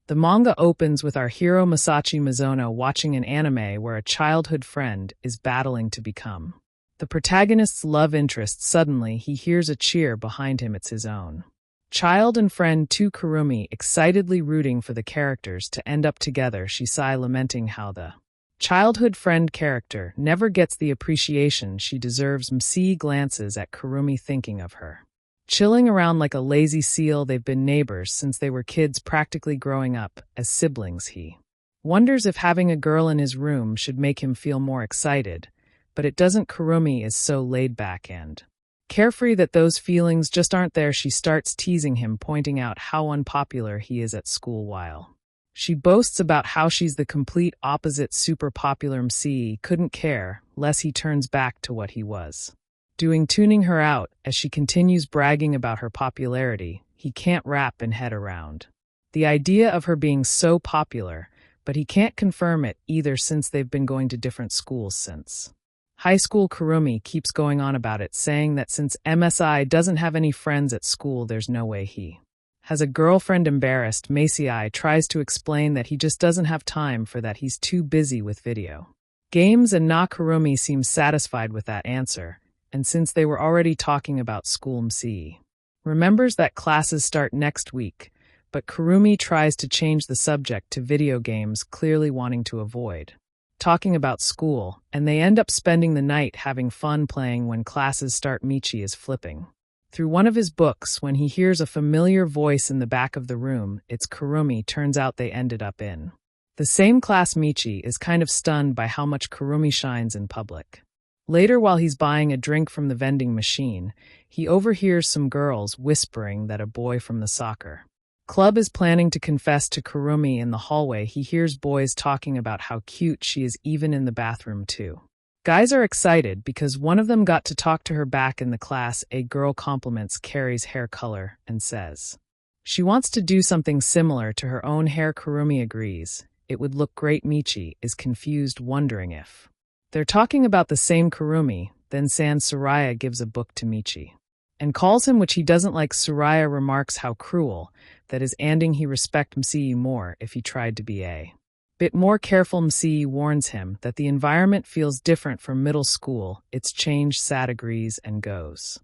The manga opens with our hero Masachi Mizuno watching an anime where a childhood friend is battling to become the protagonist's love interest. Suddenly, he hears a cheer behind him. It's his own child and friend to Kurumi, excitedly rooting for the characters to end up together. She sigh, lamenting how the childhood friend character never gets the appreciation she deserves. Mc glances at Kurumi, thinking of her chilling around like a lazy seal. They've been neighbors since they were kids, practically growing up as siblings. He wonders if having a girl in his room should make him feel more excited, but it doesn't. Kurumi is so laid back and carefree that those feelings just aren't there. She starts teasing him, pointing out how unpopular he is at school, while she boasts about how she's the complete opposite, super popular. Mc couldn't care less he turns back to what he was doing, tuning her out as she continues bragging about her popularity. He can't wrap his head around the idea of her being so popular, but he can't confirm it either since they've been going to different schools since high school. Kurumi keeps going on about it, saying that since MSI doesn't have any friends at school, there's no way he has a girlfriend. Embarrassed, Masai tries to explain that he just doesn't have time for that. He's too busy with video games and not. Kurumi seems satisfied with that answer, and since they were already talking about school, Mc remembers that classes start next week, but Kurumi tries to change the subject to video games, clearly wanting to avoid talking about school, and they end up spending the night having fun playing. When classes start, Michi is flipping through one of his books when he hears a familiar voice in the back of the room. It's Kurumi. Turns out they ended up in the same class. Michi is kind of stunned by how much Kurumi shines in public. Later, while he's buying a drink from the vending machine, he overhears some girls whispering that a boy from the soccer club is planning to confess to Kurumi. In the hallway, he hears boys talking about how cute she is, even in the bathroom too. Guys are excited because one of them got to talk to her back in the class. A girl compliments Carrie's hair color and says she wants to do something similar to her own hair. Kurumi agrees it would look great. Michi is confused, wondering if they're talking about the same Kurumi. Then Soraya gives a book to Michi and calls him, which he doesn't like. Soraya remarks how cruel that is, anding he respect Mc more if he tried to be a bit more careful. Mc warns him that the environment feels different from middle school. It's changed. Sad agrees and goes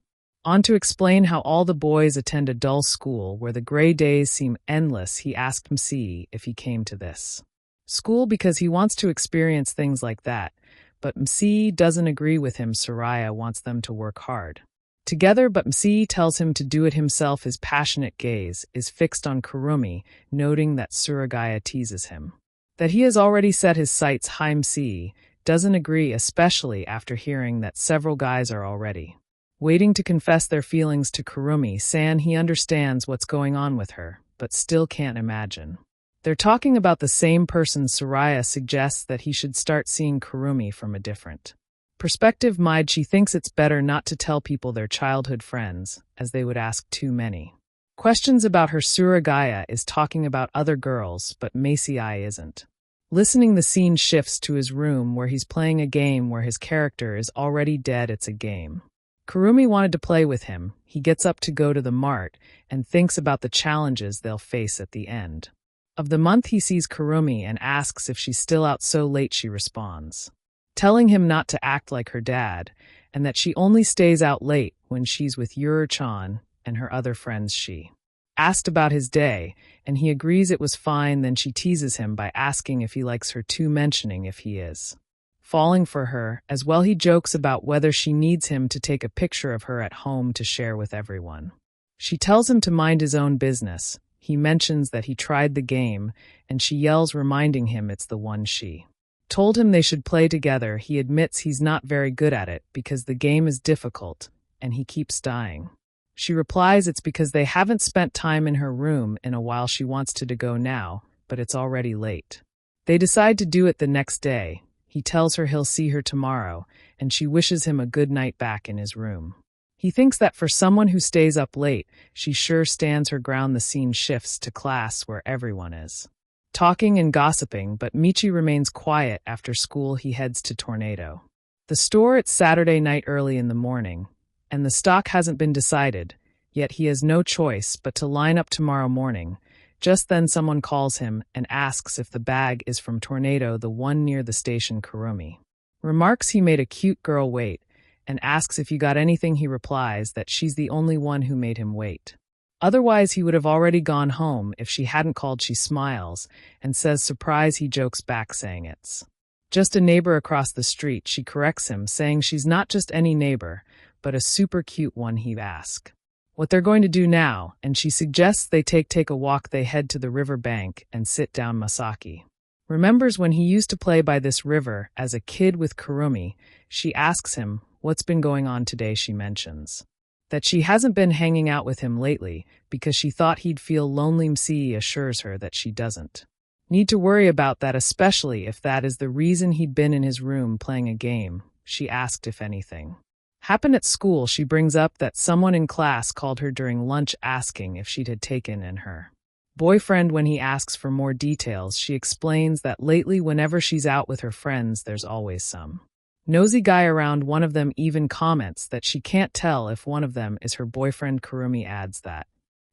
on to explain how all the boys attend a dull school where the gray days seem endless. He asked Mc if he came to this school because he wants to experience things like that, but Mc doesn't agree with him. Soraya wants them to work hard together, but Mc tells him to do it himself. His passionate gaze is fixed on Kurumi, noting that Suragaya teases him that he has already set his sights high. Mc doesn't agree, especially after hearing that several guys are already waiting to confess their feelings to Kurumi. He understands what's going on with her, but still can't imagine they're talking about the same person. Soraya suggests that he should start seeing Kurumi from a different perspective. She thinks it's better not to tell people they're childhood friends, as they would ask too many questions about her. Suragaya is talking about other girls, but Masai isn't listening. The scene shifts to his room where he's playing a game where his character is already dead. It's a game Kurumi wanted to play with him. He gets up to go to the mart and thinks about the challenges they'll face at the end of the month. He sees Kurumi and asks if she's still out so late. She responds, telling him not to act like her dad, and that she only stays out late when she's with Yuri-chan and her other friends. She asked about his day, and he agrees it was fine. Then she teases him by asking if he likes her too, mentioning if he is falling for her as well. He jokes about whether she needs him to take a picture of her at home to share with everyone. She tells him to mind his own business. He mentions that he tried the game, and she yells, reminding him it's the one she told him they should play together. He admits he's not very good at it because the game is difficult, and he keeps dying. She replies it's because they haven't spent time in her room in a while. She wants to go now, but it's already late. They decide to do it the next day. He tells her he'll see her tomorrow, and she wishes him a good night back in his room. He thinks that for someone who stays up late, she sure stands her ground. The scene shifts to class where everyone is talking and gossiping, but Michi remains quiet. After school, he heads to Tornado the store. It's Saturday night early in the morning, and the stock hasn't been decided, yet he has no choice but to line up tomorrow morning. Just then someone calls him and asks if the bag is from Tornado, the one near the station. Kurumi remarks he made a cute girl wait, and asks if you got anything. He replies that she's the only one who made him wait. Otherwise he would have already gone home if she hadn't called. She smiles and says surprise. He jokes back saying it's just a neighbor across the street. She corrects him, saying she's not just any neighbor, but a super cute one. He asks what they're going to do now, and she suggests they take a walk. They head to the river bank and sit down. Masaki remembers when he used to play by this river as a kid with Kurumi. She asks him what's been going on today. She mentions that she hasn't been hanging out with him lately because she thought he'd feel lonely. Msee assures her that she doesn't need to worry about that, especially if that is the reason he'd been in his room playing a game. She asked if anything happened at school. She brings up that someone in class called her during lunch asking if she'd had taken in her boyfriend. When he asks for more details, she explains that lately whenever she's out with her friends, there's always some nosy guy around. One of them even comments that she can't tell if one of them is her boyfriend. Kurumi adds that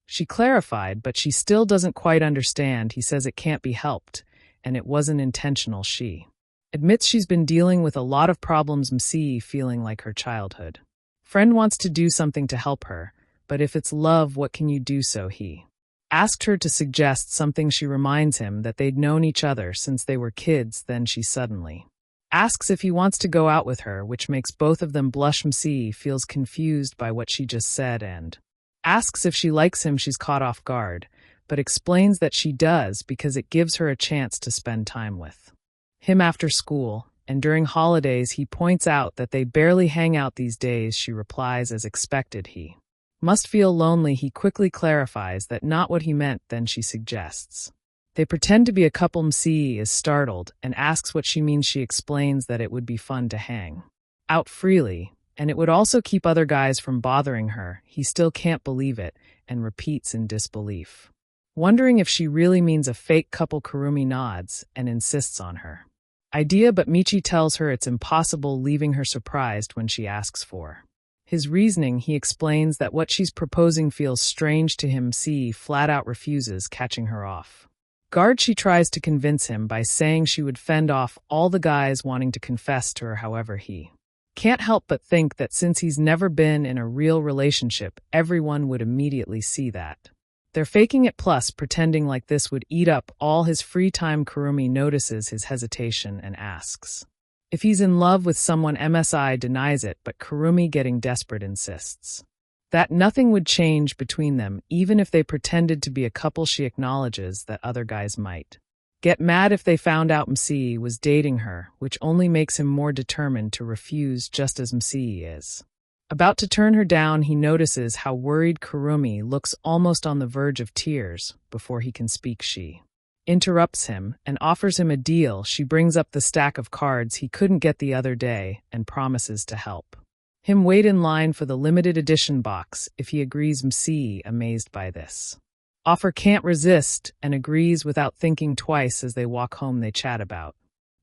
she clarified, but she still doesn't quite understand. He says it can't be helped, and it wasn't intentional. She admits she's been dealing with a lot of problems. Msee feeling like her childhood friend wants to do something to help her, but if it's love, what can you do? So he asked her to suggest something. She reminds him that they'd known each other since they were kids. Then she suddenly asks if he wants to go out with her, which makes both of them blush. Msee feels confused by what she just said and asks if she likes him. She's caught off guard, but explains that she does because it gives her a chance to spend time with him after school and during holidays. He points out that they barely hang out these days. She replies as expected he must feel lonely. He quickly clarifies that not what he meant. Then she suggests they pretend to be a couple. Msee is startled and asks what she means. She explains that it would be fun to hang out freely, and it would also keep other guys from bothering her. He still can't believe it and repeats in disbelief, wondering if she really means a fake couple. Kurumi nods and insists on her idea, but Michi tells her it's impossible, leaving her surprised when she asks for his reasoning. He explains that what she's proposing feels strange to him. Msee flat out refuses, catching her off guard. She tries to convince him by saying she would fend off all the guys wanting to confess to her. However, he can't help but think that since he's never been in a real relationship, everyone would immediately see that they're faking it, plus pretending like this would eat up all his free time. Kurumi notices his hesitation and asks if he's in love with someone. Msi denies it, but Kurumi, getting desperate, insists that nothing would change between them even if they pretended to be a couple. She acknowledges that other guys might get mad if they found out Msee was dating her, which only makes him more determined to refuse, just as Msee is about to turn her down. He notices how worried Kurumi looks, almost on the verge of tears. Before he can speak, she interrupts him and offers him a deal. She brings up the stack of cards he couldn't get the other day and promises to help him wait in line for the limited edition box if he agrees. Msee, amazed by this offer, can't resist and agrees without thinking twice. As they walk home, they chat about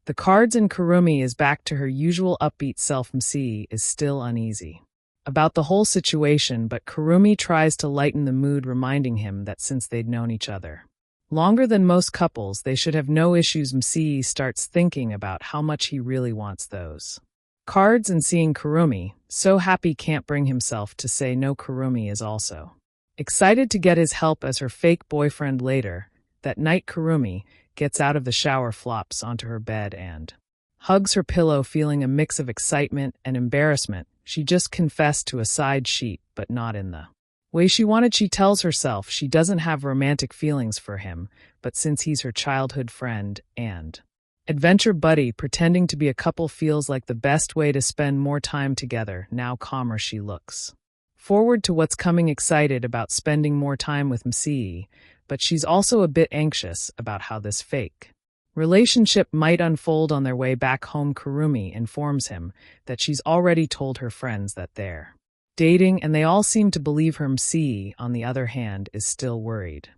the cards, and Kurumi is back to her usual upbeat self. Msee is still uneasy about the whole situation, but Kurumi tries to lighten the mood, reminding him that since they'd known each other longer than most couples, they should have no issues. Msee starts thinking about how much he really wants those cards, and seeing Kurumi so happy can't bring himself to say no. Kurumi is also excited to get his help as her fake boyfriend later. That night, Kurumi gets out of the shower, flops onto her bed, and hugs her pillow, feeling a mix of excitement and embarrassment. She just confessed to a side sheet, but not in the way she wanted. She tells herself she doesn't have romantic feelings for him, but since he's her childhood friend and adventure buddy, pretending to be a couple feels like the best way to spend more time together. Now calmer, she looks forward to what's coming, excited about spending more time with Msee, but she's also a bit anxious about how this fake relationship might unfold. On their way back home, Kurumi informs him that she's already told her friends that they're dating, and they all seem to believe her. Msee, on the other hand, is still worried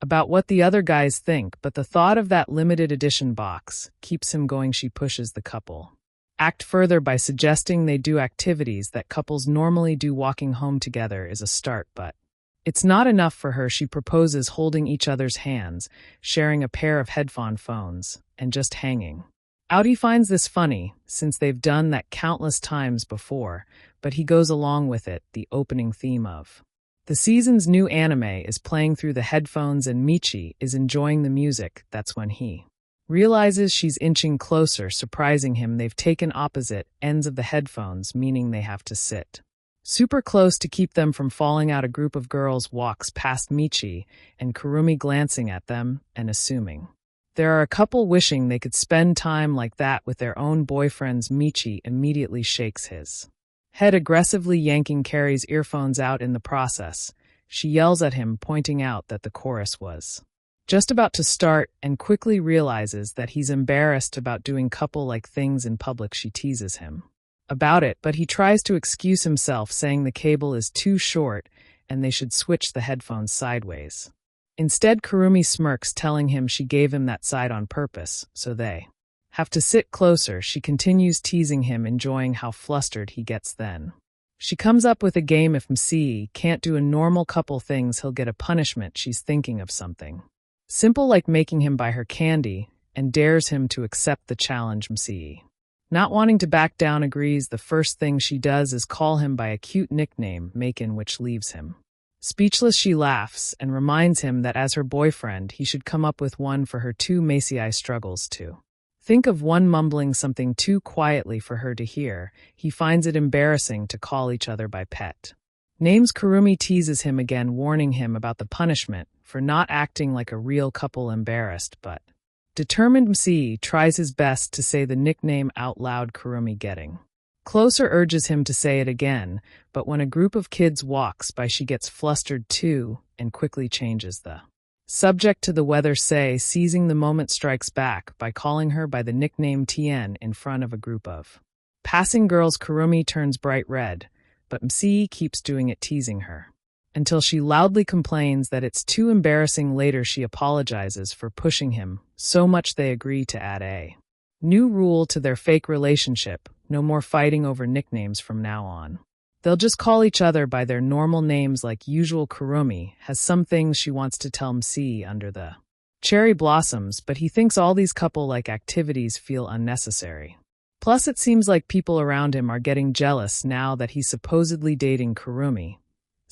about what the other guys think, but the thought of that limited edition box keeps him going. She pushes the couple act further by suggesting they do activities that couples normally do. Walking home together is a start, but It's not enough for her, she proposes holding each other's hands, sharing a pair of headphone phones, and just hanging. Audi finds this funny, since they've done that countless times before, but he goes along with it, the opening theme of the season's new anime is playing through the headphones and Michi is enjoying the music. That's when he realizes she's inching closer, surprising him. They've taken opposite ends of the headphones, meaning they have to sit super close to keep them from falling out. A group of girls walks past Michi and Kurumi, glancing at them and assuming there are a couple wishing they could spend time like that with their own boyfriends. Michi immediately shakes his head, aggressively yanking Carrie's earphones out in the process. She yells at him, pointing out that the chorus was just about to start, and quickly realizes that he's embarrassed about doing couple-like things in public. She teases him about it, but he tries to excuse himself, saying the cable is too short and they should switch the headphones sideways. Instead, Kurumi smirks, telling him she gave him that side on purpose, so they have to sit closer. She continues teasing him, enjoying how flustered he gets then. She comes up with a game. If MC can't do a normal couple things, he'll get a punishment. She's thinking of something simple like making him buy her candy, and dares him to accept the challenge. MC, not wanting to back down, agrees. The first thing she does is call him by a cute nickname, Macon, which leaves him speechless. She laughs and reminds him that as her boyfriend, he should come up with one for her too. Macy struggles to think of one, mumbling something too quietly for her to hear. He finds it embarrassing to call each other by pet names. Kurumi teases him again, warning him about the punishment for not acting like a real couple. Embarrassed but determined, MC tries his best to say the nickname out loud. Kurumi, getting closer, urges him to say it again, but when a group of kids walks by, she gets flustered too and quickly changes the subject to the weather. Sei, seizing the moment, strikes back by calling her by the nickname Tien in front of a group of passing girls. Kurumi turns bright red, but MC keeps doing it, teasing her until she loudly complains that it's too embarrassing. Later, she apologizes for pushing him so much they agree to add a new rule to their fake relationship: no more fighting over nicknames from now on. They'll just call each other by their normal names like usual. Kurumi has some things she wants to tell MC under the cherry blossoms, but he thinks all these couple-like activities feel unnecessary. Plus, it seems like people around him are getting jealous now that he's supposedly dating Kurumi,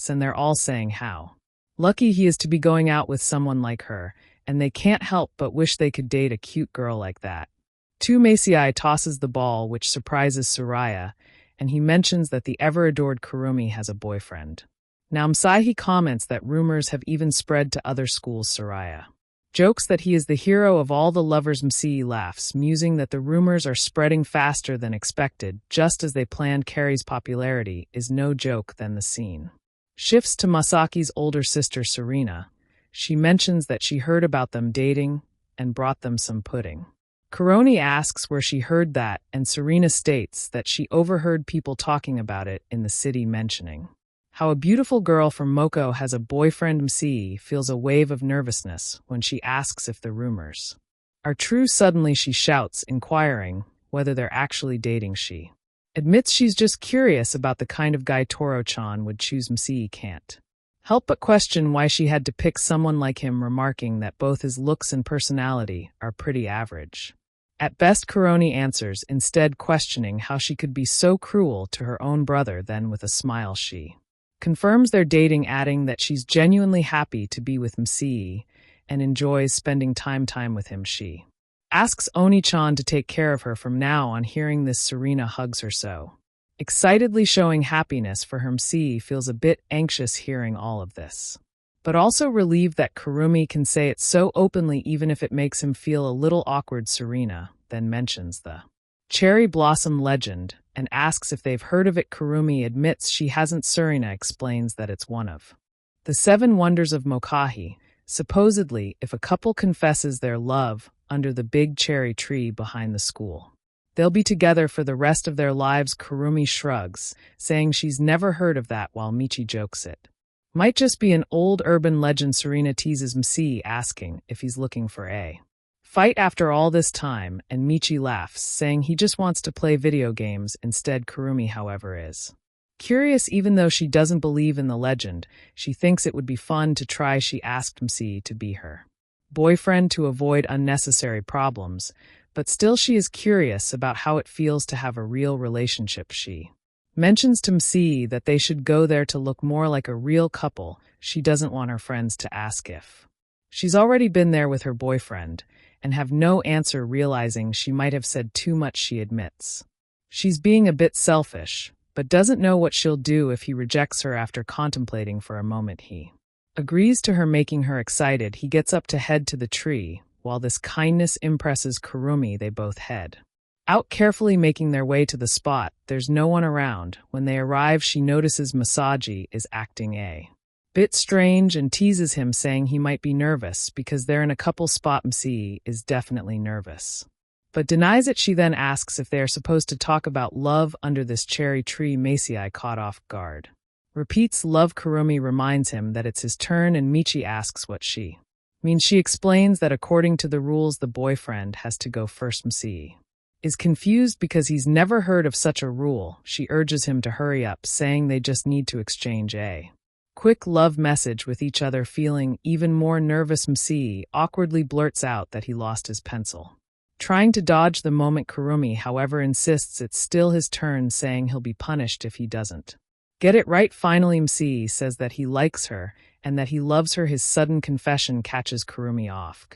and they're all saying how lucky he is to be going out with someone like her, and they can't help but wish they could date a cute girl like that. Macy tosses the ball, which surprises Soraya, and he mentions that the ever-adored Kurumi has a boyfriend. Now Msai comments that rumors have even spread to other schools. Soraya jokes that he is the hero of all the lovers. Msai laughs, musing that the rumors are spreading faster than expected, just as they planned. Carrie's popularity is no joke. Then the scene shifts to Masaki's older sister, Serena. She mentions that she heard about them dating and brought them some pudding. Kuroni asks where she heard that, and Serena states that she overheard people talking about it in the city, mentioning how a beautiful girl from Moko has a boyfriend. MC feels a wave of nervousness when she asks if the rumors are true. Suddenly she shouts, inquiring whether they're actually dating. She admits she's just curious about the kind of guy Toro-chan would choose. MC can't help but question why she had to pick someone like him, remarking that both his looks and personality are pretty average at best. Kuroni answers, instead questioning how she could be so cruel to her own brother. Then with a smile she confirms they're dating, adding that she's genuinely happy to be with MC and enjoys spending time with him. She asks Oni-chan to take care of her from now on. Hearing this, Serena hugs her so excitedly, showing happiness for her. MC feels a bit anxious hearing all of this, but also relieved that Kurumi can say it so openly even if it makes him feel a little awkward. Serena then mentions the cherry blossom legend and asks if they've heard of it. Kurumi admits she hasn't. Serena explains that it's one of the 7 wonders of Mokahi. Supposedly, if a couple confesses their love under the big cherry tree behind the school, they'll be together for the rest of their lives. Kurumi shrugs, saying she's never heard of that, while Michi jokes it might just be an old urban legend. Serena teases MC, asking if he's looking for a fight after all this time, and Michi laughs, saying he just wants to play video games instead. Kurumi, however, is Curious even though she doesn't believe in the legend, she thinks it would be fun to try. She asked MC to be her boyfriend to avoid unnecessary problems, but still she is curious about how it feels to have a real relationship. She mentions to MC that they should go there to look more like a real couple. She doesn't want her friends to ask if she's already been there with her boyfriend, and have no answer, realizing she might have said too much. She admits she's being a bit selfish, but doesn't know what she'll do if he rejects her. After contemplating for a moment, he agrees to her, making her excited. He gets up to head to the tree. While this kindness impresses Kurumi, they both head out carefully, making their way to the spot. There's no one around. When they arrive, she notices Masaji is acting a bit strange and teases him, saying he might be nervous because they're in a couple spot. MC is definitely nervous, but denies it. She then asks if they are supposed to talk about love under this cherry tree. Masaji, caught off guard, repeats love. Kurumi reminds him that it's his turn, and Michi asks what she means. She explains that according to the rules, the boyfriend has to go first. MC is confused because he's never heard of such a rule. She urges him to hurry up, saying they just need to exchange a quick love message with each other. Feeling even more nervous, MC awkwardly blurts out that he lost his pencil, trying to dodge the moment. Kurumi, however, insists it's still his turn, saying he'll be punished if he doesn't get it right. Finally, MC says that he likes her and that he loves her. His sudden confession catches Kurumi off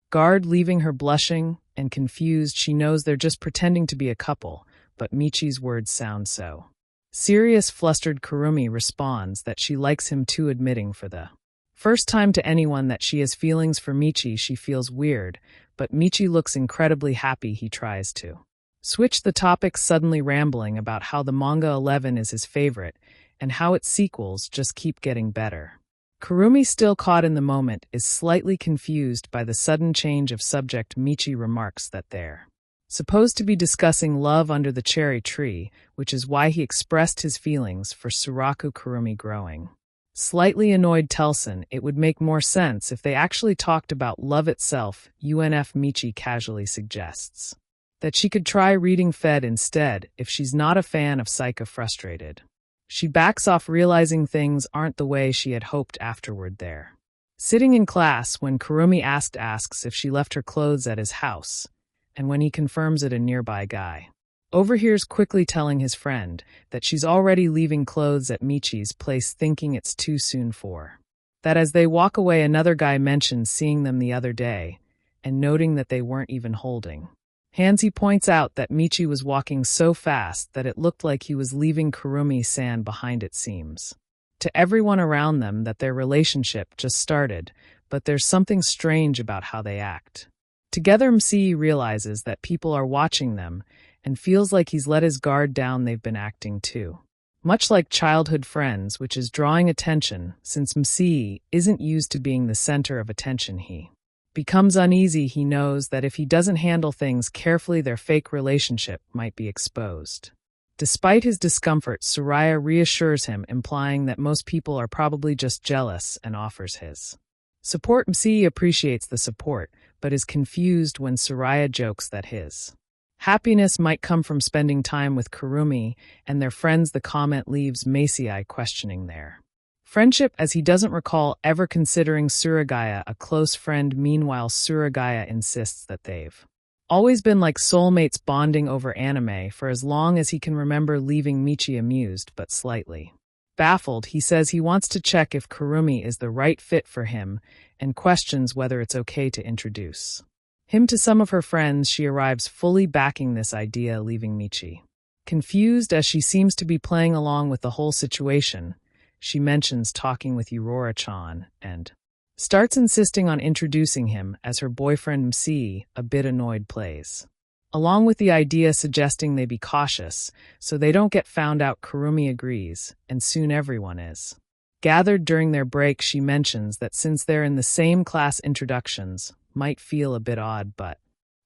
guard, leaving her blushing and confused. She knows they're just pretending to be a couple, but Michi's words sound so serious. Flustered, Kurumi responds that she likes him too, admitting for the first time to anyone that she has feelings for Michi. She feels weird, but Michi looks incredibly happy. He tries to switch the topic, suddenly rambling about how the manga 11 is his favorite and how its sequels just keep getting better. Kurumi, still caught in the moment, is slightly confused by the sudden change of subject. Michi remarks that they're supposed to be discussing love under the cherry tree, which is why he expressed his feelings for Suraku. Kurumi, growing slightly annoyed, tells him it would make more sense if they actually talked about love itself. Michi casually suggests that she could try reading Fed instead if she's not a fan of Psycho. Frustrated, she backs off, realizing things aren't the way she had hoped. Afterward, they're sitting in class when Kurumi asks if she left her clothes at his house, and when he confirms it, a nearby guy overhears, quickly telling his friend that she's already leaving clothes at Michi's place, thinking it's too soon for that. As they walk away, another guy mentions seeing them the other day and noting that they weren't even holding hands. He points out that Michi was walking so fast that it looked like he was leaving Kurumi-san behind. It seems to everyone around them that their relationship just started, but there's something strange about how they act together. MC realizes that people are watching them and feels like he's let his guard down. They've been acting too much like childhood friends, which is drawing attention. Since MC isn't used to being the center of attention, he becomes uneasy. He knows that if he doesn't handle things carefully, their fake relationship might be exposed. Despite his discomfort, Soraya reassures him, implying that most people are probably just jealous, and offers his support. MC appreciates the support, but is confused when Soraya jokes that his happiness might come from spending time with Kurumi and their friends. The comment leaves Masaji questioning their friendship, as he doesn't recall ever considering Suragaya a close friend. Meanwhile, Suragaya insists that they've always been like soulmates, bonding over anime for as long as he can remember, leaving Michi amused but slightly baffled. He says he wants to check if Kurumi is the right fit for him and questions whether it's okay to introduce him to some of her friends. She arrives fully backing this idea, leaving Michi confused as she seems to be playing along with the whole situation. She mentions talking with Aurora-chan and starts insisting on introducing him as her boyfriend. MC, a bit annoyed, plays along with the idea, suggesting they be cautious so they don't get found out. Kurumi agrees, and soon everyone is gathered. During their break, she mentions that since they're in the same class, introductions might feel a bit odd, but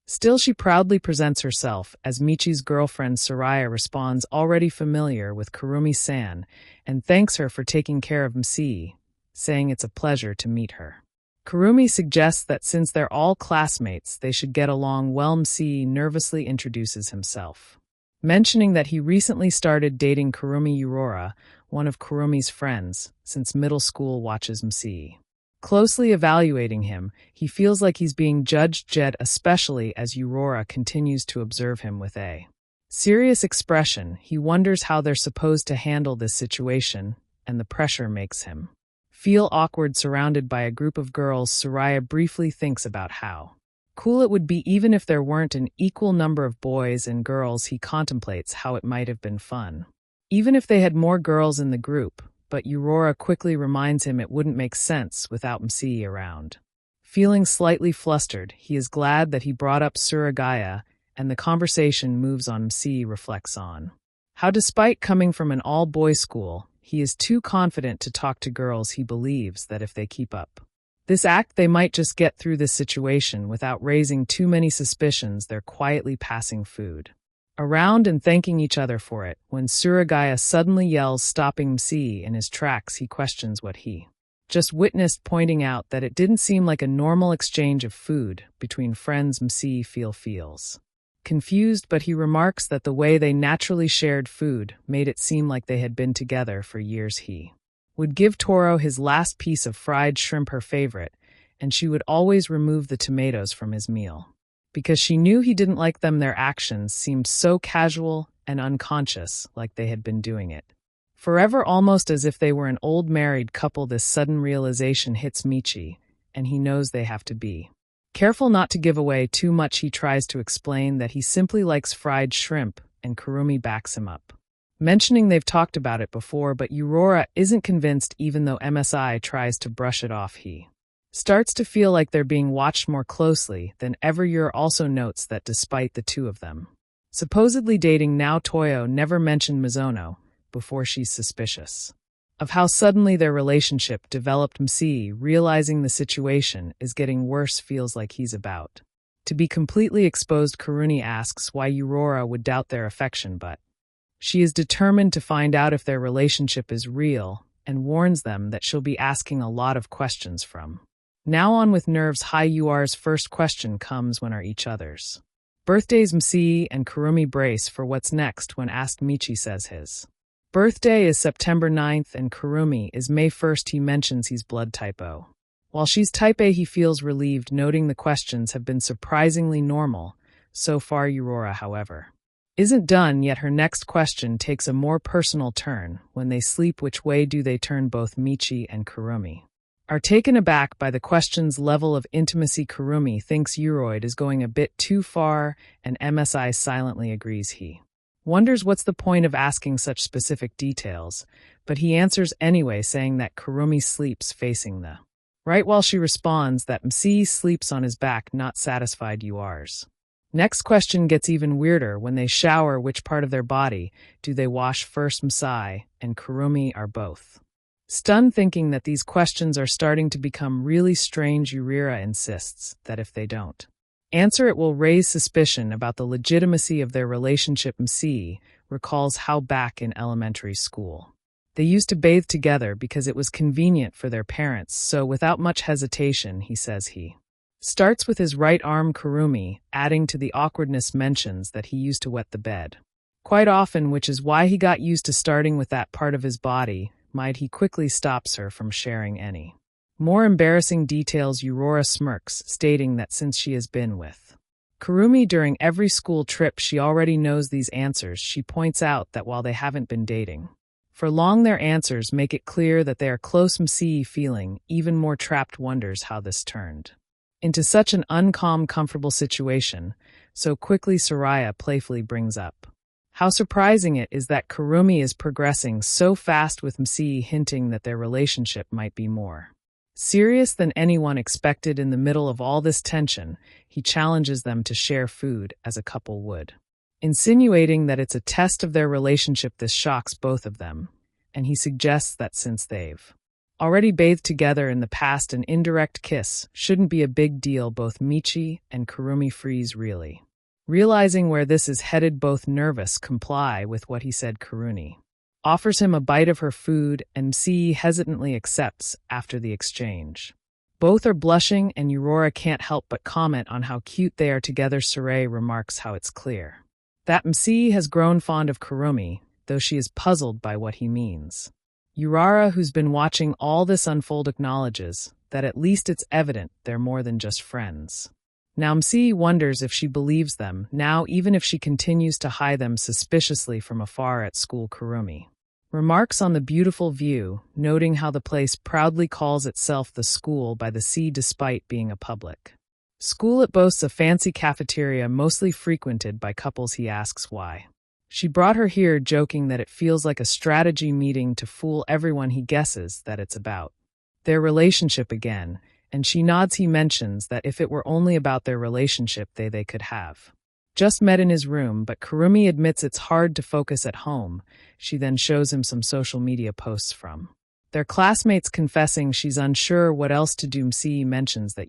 still she proudly presents herself as Michi's girlfriend. Soraya responds, already familiar with Kurumi-san, and thanks her for taking care of MC, saying it's a pleasure to meet her. Kurumi suggests that since they're all classmates, they should get along well. MC nervously introduces himself mentioning that he recently started dating Kurumi Aurora, one of Kurumi's friends, since middle school watches Msee. Closely evaluating him, he feels like he's being judged, especially as Aurora continues to observe him with a serious expression. He wonders how they're supposed to handle this situation, and the pressure makes him feel awkward surrounded by a group of girls. Soraya briefly thinks about how cool it would be even if there weren't an equal number of boys and girls. He contemplates how it might have been fun even if they had more girls in the group, but Aurora quickly reminds him it wouldn't make sense without Msee around. Feeling slightly flustered, he is glad that he brought up Suragaya, and the conversation moves on. Msee reflects on how, despite coming from an all-boys school, he is too confident to talk to girls. He believes that if they keep up this act, they might just get through this situation without raising too many suspicions. They're quietly passing food around and thanking each other for it, when Suragaya suddenly yells, stopping Msee in his tracks. He questions what he just witnessed, pointing out that it didn't seem like a normal exchange of food between friends. Msee feels confused, but he remarks that the way they naturally shared food made it seem like they had been together for years. He would give Toro his last piece of fried shrimp, her favorite, and she would always remove the tomatoes from his meal because she knew he didn't like them. Their actions seemed so casual and unconscious, like they had been doing it forever, almost as if they were an old married couple. This sudden realization hits Michi, and he knows they have to be careful not to give away too much. He tries to explain that he simply likes fried shrimp, and Kurumi backs him up, mentioning they've talked about it before, but Aurora isn't convinced even though MSI tries to brush it off. He starts to feel like they're being watched more closely than ever. Yor also notes that despite the two of them supposedly dating now, Toyo never mentioned Mizuno before. She's suspicious of how suddenly their relationship developed. Msee, realizing the situation is getting worse, feels like he's about to be completely exposed. Kurumi asks why Aurora would doubt their affection, but she is determined to find out if their relationship is real and warns them that she'll be asking a lot of questions from now on with nerves high. Ur's first question comes, when are each other's birthdays? Msee and Kurumi brace for what's next when asked. Michi says his birthday is September 9th and Kurumi is May 1st. He mentions he's blood type O. While she's type A, he feels relieved, noting the questions have been surprisingly normal so far. Aurora, however, isn't done yet. Her next question takes a more personal turn. When they sleep, which way do they turn? Both Michi and Kurumi are taken aback by the question's level of intimacy. Kurumi thinks Uroid is going a bit too far, and MSI silently agrees. He wonders what's the point of asking such specific details, but he answers anyway, saying that Kurumi sleeps facing the right, while she responds that Msee sleeps on his back. Not satisfied, Ur's next question gets even weirder. When they shower, which part of their body do they wash first? Msai and Kurumi are both stunned, thinking that these questions are starting to become really strange. Urira insists that if they don't answer, it will raise suspicion about the legitimacy of their relationship. Msee recalls how back in elementary school they used to bathe together because it was convenient for their parents, so without much hesitation, he says he starts with his right arm. Kurumi, adding to the awkwardness, mentions that he used to wet the bed quite often, which is why he got used to starting with that part of his body. Might he quickly stops her from sharing any more embarrassing details. Aurora smirks, stating that since she has been with Kurumi during every school trip, she already knows these answers. She points out that while they haven't been dating for long, their answers make it clear that they are close. Msee, feeling even more trapped, wonders how this turned into such an uncalm, comfortable situation so quickly. Soraya playfully brings up how surprising it is that Kurumi is progressing so fast with Msee, hinting that their relationship might be more serious than anyone expected. In the middle of all this tension, he challenges them to share food as a couple would, insinuating that it's a test of their relationship. This shocks both of them, and he suggests that since they've already bathed together in the past, an indirect kiss shouldn't be a big deal. Both Michi and Kurumi freeze, really realizing where this is headed. Both nervous, comply with what he said. Kurumi offers him a bite of her food, and Msee hesitantly accepts after the exchange. Both are blushing, and Aurora can't help but comment on how cute they are together. Saray remarks how it's clear That MC has grown fond of Kurumi, though she is puzzled by what he means. Urara, who's been watching all this unfold, acknowledges that at least it's evident they're more than just friends. Now MC wonders if she believes them, now even if she continues to hide them suspiciously from afar at school. Kurumi remarks on the beautiful view, noting how the place proudly calls itself the school by the sea despite being a public school. It boasts a fancy cafeteria mostly frequented by couples. He asks why she brought her here, joking that it feels like a strategy meeting to fool everyone. He guesses that it's about their relationship again, and she nods. He mentions that if it were only about their relationship, they could have just met in his room, but Kurumi admits it's hard to focus at home. She then shows him some social media posts from their classmates confessing she's unsure what else to do. MC mentions that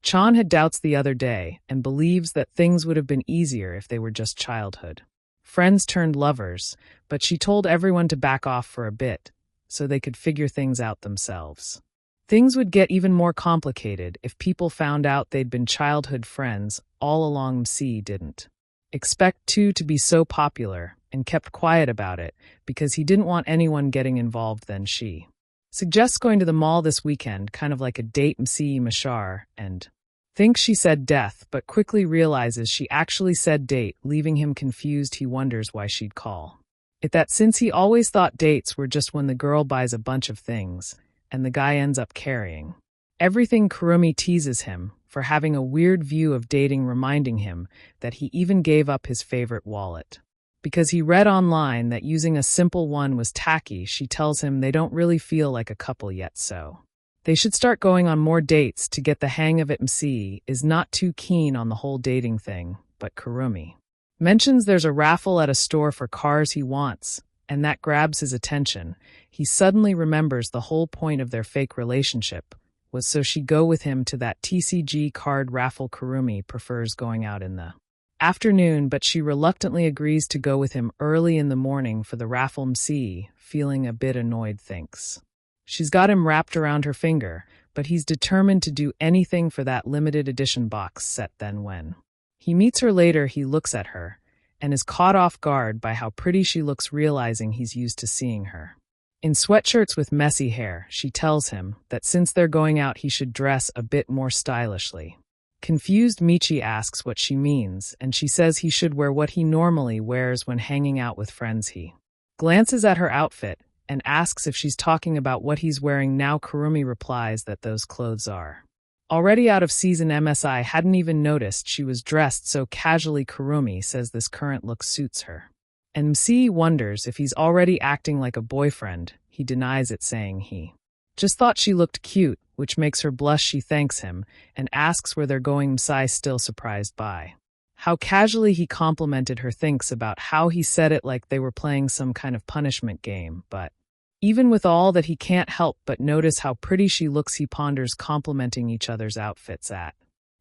Chan had doubts the other day and believes that things would have been easier if they were just childhood friends turned lovers, but she told everyone to back off for a bit so they could figure things out themselves. Things would get even more complicated if people found out they'd been childhood friends all along. MC didn't expect to be so popular and kept quiet about it because he didn't want anyone getting involved. Then she suggests going to the mall this weekend, kind of like a date. MC Mashar and thinks she said death, but quickly realizes she actually said date, leaving him confused. He wonders why she'd call it that, since he always thought dates were just when the girl buys a bunch of things and the guy ends up carrying everything. Kurumi teases him for having a weird view of dating, reminding him that he even gave up his favorite wallet because he read online that using a simple one was tacky. She tells him they don't really feel like a couple yet, so they should start going on more dates to get the hang of it. MC is not too keen on the whole dating thing, but Kurumi mentions there's a raffle at a store for cars he wants, and that grabs his attention. He suddenly remembers the whole point of their fake relationship was so she go with him to that TCG card raffle. Kurumi prefers going out in the afternoon, but she reluctantly agrees to go with him early in the morning for the raffle. MC, feeling a bit annoyed, thinks she's got him wrapped around her finger, but he's determined to do anything for that limited edition box set. Then when he meets her later, he looks at her and is caught off guard by how pretty she looks, realizing he's used to seeing her in sweatshirts with messy hair. She tells him that since they're going out, he should dress a bit more stylishly. Confused, Michi asks what she means, and she says he should wear what he normally wears when hanging out with friends. He glances at her outfit and asks if she's talking about what he's wearing now. Kurumi replies that those clothes are already out of season. MSI hadn't even noticed she was dressed so casually. Kurumi says this current look suits her, and MC wonders if he's already acting like a boyfriend. He denies it, saying he just thought she looked cute, which makes her blush. She thanks him and asks where they're going. MC, still surprised by how casually he complimented her, thinks about how he said it like they were playing some kind of punishment game, but even with all that, he can't help but notice how pretty she looks. He ponders complimenting each other's outfits at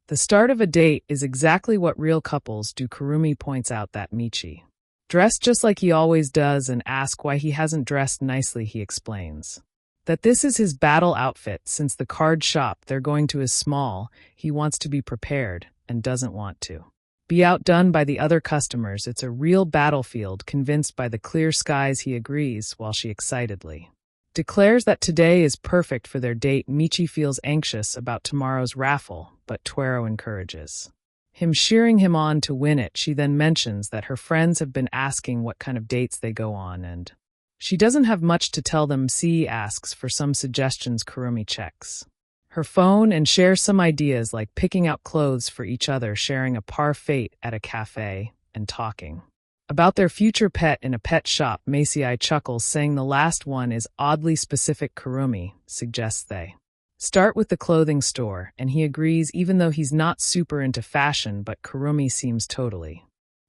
the start of a date is exactly what real couples do. Kurumi points out that Michi dressed just like he always does and asks why he hasn't dressed nicely. He explains that this is his battle outfit since the card shop they're going to is small. He wants to be prepared and doesn't want to be outdone by the other customers. It's a real battlefield. Convinced by the clear skies, he agrees while she excitedly declares that today is perfect for their date. Michi feels anxious about tomorrow's raffle, but Tuero encourages him, cheering him on to win it. She then mentions that her friends have been asking what kind of dates they go on, and she doesn't have much to tell them. C asks for some suggestions. Kurumi checks her phone and shares some ideas like picking out clothes for each other, sharing a parfait at a cafe, and talking about their future pet in a pet shop. Macei chuckles, saying the last one is oddly specific. Kurumi suggests they start with the clothing store, and he agrees even though he's not super into fashion, but Kurumi seems totally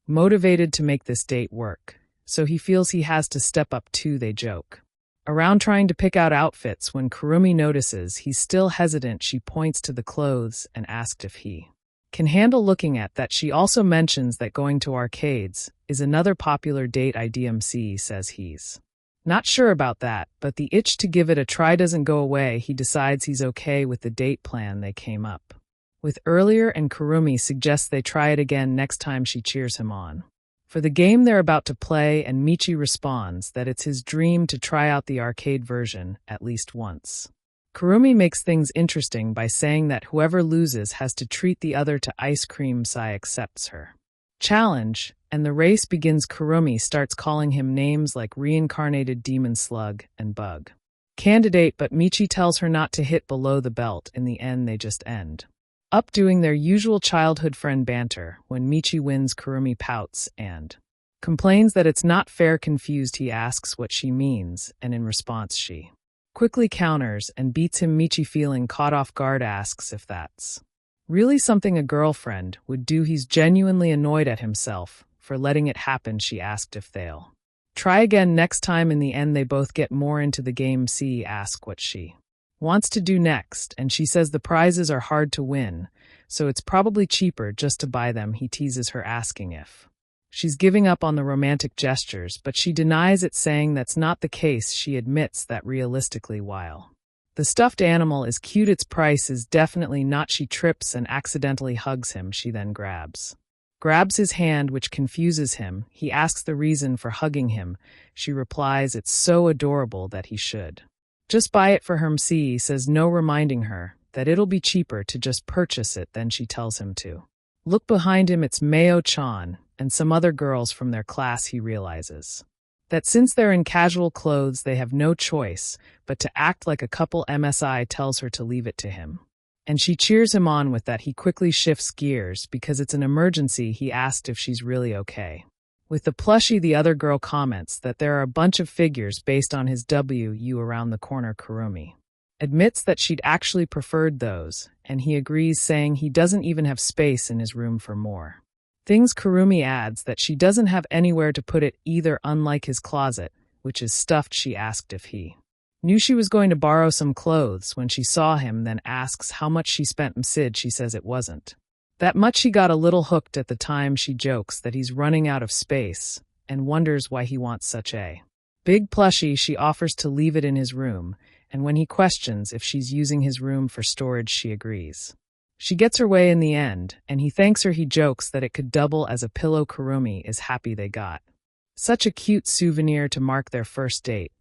motivated to make this date work, so he feels he has to step up too. They joke around trying to pick out outfits when Kurumi notices he's still hesitant. She points to the clothes and asks if he can handle looking at that. She also mentions that going to arcades is another popular date idea. MC says he's not sure about that, but the itch to give it a try doesn't go away. He decides he's okay with the date plan they came up with earlier, and Kurumi suggests they try it again next time. She cheers him on. for the game they're about to play, and Michi responds that it's his dream to try out the arcade version at least once. Kurumi makes things interesting by saying that whoever loses has to treat the other to ice cream. Sai accepts her challenge, and the race begins. Kurumi starts calling him names like reincarnated demon slug and bug candidate, but Michi tells her not to hit below the belt. In the end, they just end up doing their usual childhood friend banter. When Michi wins, Kurumi pouts and complains that it's not fair. Confused, he asks what she means, and in response she quickly counters and beats him. Michi, feeling caught off guard, asks if that's really something a girlfriend would do. He's genuinely annoyed at himself for letting it happen. She asked if they'll try again next time. In the end, they both get more into the game. C asks what she wants to do next, and she says the prizes are hard to win, so it's probably cheaper just to buy them. He teases her, asking if she's giving up on the romantic gestures, but she denies it, saying that's not the case. She admits that realistically, while the stuffed animal is cute, its price is definitely not. She trips and accidentally hugs him. She then grabs his hand, which confuses him. He asks the reason for hugging him. She replies it's so adorable that he should just buy it for him. C says no, reminding her that it'll be cheaper to just purchase it. Then she tells him to look behind him. It's Mayo-chan and some other girls from their class. He realizes that since they're in casual clothes, they have no choice but to act like a couple. MSI tells her to leave it to him, and she cheers him on with that. He quickly shifts gears because it's an emergency. He asked if she's really okay with the plushie. The other girl comments that there are a bunch of figures based on his WU around the corner. Kurumi admits that she'd actually preferred those, and he agrees, saying he doesn't even have space in his room for more things. Kurumi adds that she doesn't have anywhere to put it either, unlike his closet, which is stuffed. She asked if he knew she was going to borrow some clothes when she saw him, then asks how much she spent. Sid, she says it wasn't that much. He got a little hooked at the time. She jokes that he's running out of space and wonders why he wants such a big plushie. She offers to leave it in his room, and when he questions if she's using his room for storage, she agrees. She gets her way in the end, and he thanks her. He jokes that it could double as a pillow. Kurumi is happy they got such a cute souvenir to mark their first date,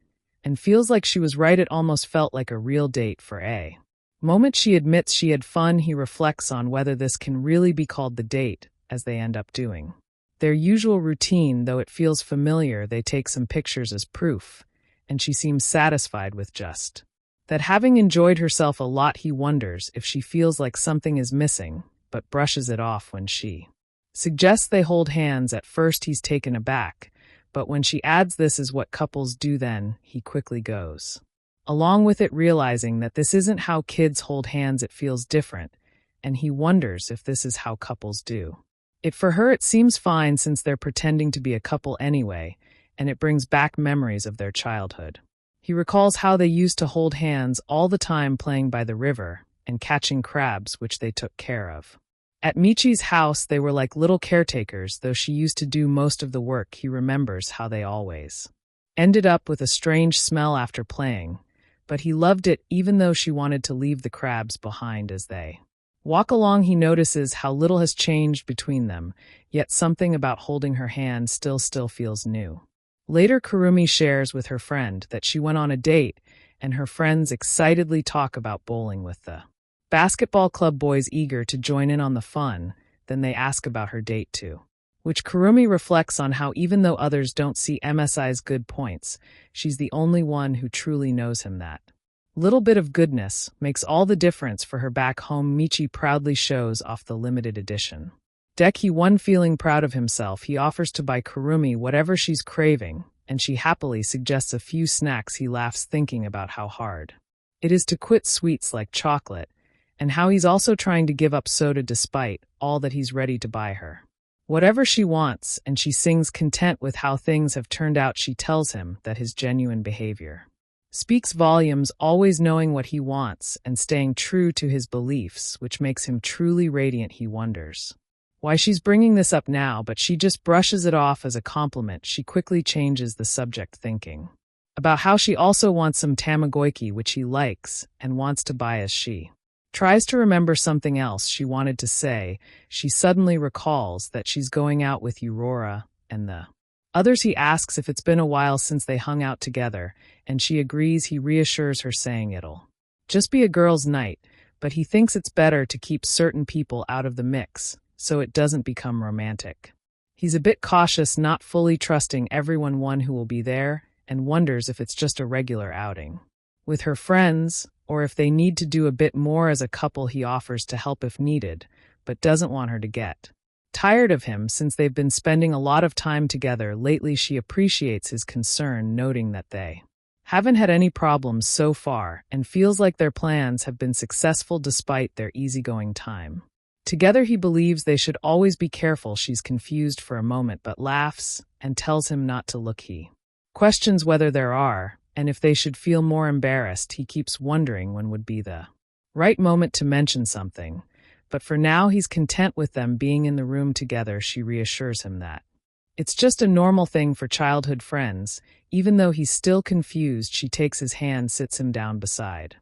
and feels like she was right. It almost felt like a real date for a moment. She admits she had fun. He reflects on whether this can really be called the date, as they end up doing their usual routine. Though it feels familiar, they take some pictures as proof, and she seems satisfied with just that, having enjoyed herself a lot. He wonders if she feels like something is missing, but brushes it off when she suggests they hold hands. At first he's taken aback, but when she adds this is what couples do, then he quickly goes along with it, realizing that this isn't how kids hold hands. It feels different, and he wonders if this is how couples do it. For her, it seems fine since they're pretending to be a couple anyway, and it brings back memories of their childhood. He recalls how they used to hold hands all the time playing by the river and catching crabs, which they took care of. At Michi's house, they were like little caretakers, though she used to do most of the work. He remembers how they always ended up with a strange smell after playing, but he loved it even though she wanted to leave the crabs behind. As they walk along, he notices how little has changed between them, yet something about holding her hand still feels new. Later, Kurumi shares with her friend that she went on a date, and her friends excitedly talk about bowling with the basketball club boys, eager to join in on the fun. Then they ask about her date too, which Kurumi reflects on how even though others don't see MSI's good points, she's the only one who truly knows him. That little bit of goodness makes all the difference for her back home. Michi proudly shows off the limited edition deck he won. Feeling proud of himself, he offers to buy Kurumi whatever she's craving, and she happily suggests a few snacks. He laughs, thinking about how hard it is to quit sweets like chocolate, and how he's also trying to give up soda despite all that. He's ready to buy her whatever she wants, and she sings, content with how things have turned out. She tells him that his genuine behavior speaks volumes, always knowing what he wants and staying true to his beliefs, which makes him truly radiant. He wonders why she's bringing this up now, but she just brushes it off as a compliment. She quickly changes the subject, thinking about how she also wants some Tamagotchi, which he likes and wants to buy. As she tries to remember something else she wanted to say, she suddenly recalls that she's going out with Aurora and the others. He asks if it's been a while since they hung out together, and she agrees. He reassures her, saying it'll just be a girls' night, but he thinks it's better to keep certain people out of the mix, so it doesn't become romantic. He's a bit cautious, not fully trusting everyone who will be there, and wonders if it's just a regular outing with her friends, or if they need to do a bit more as a couple. He offers to help if needed, but doesn't want her to get tired of him since they've been spending a lot of time together lately. She appreciates his concern, noting that they haven't had any problems so far and feels like their plans have been successful despite their easygoing time together. He believes they should always be careful. She's confused for a moment but laughs and tells him not to look. He questions whether there are, and if they should feel more embarrassed. He keeps wondering when would be the right moment to mention something, but for now he's content with them being in the room together. She reassures him that it's just a normal thing for childhood friends. Even though he's still confused, she takes his hand, sits him down beside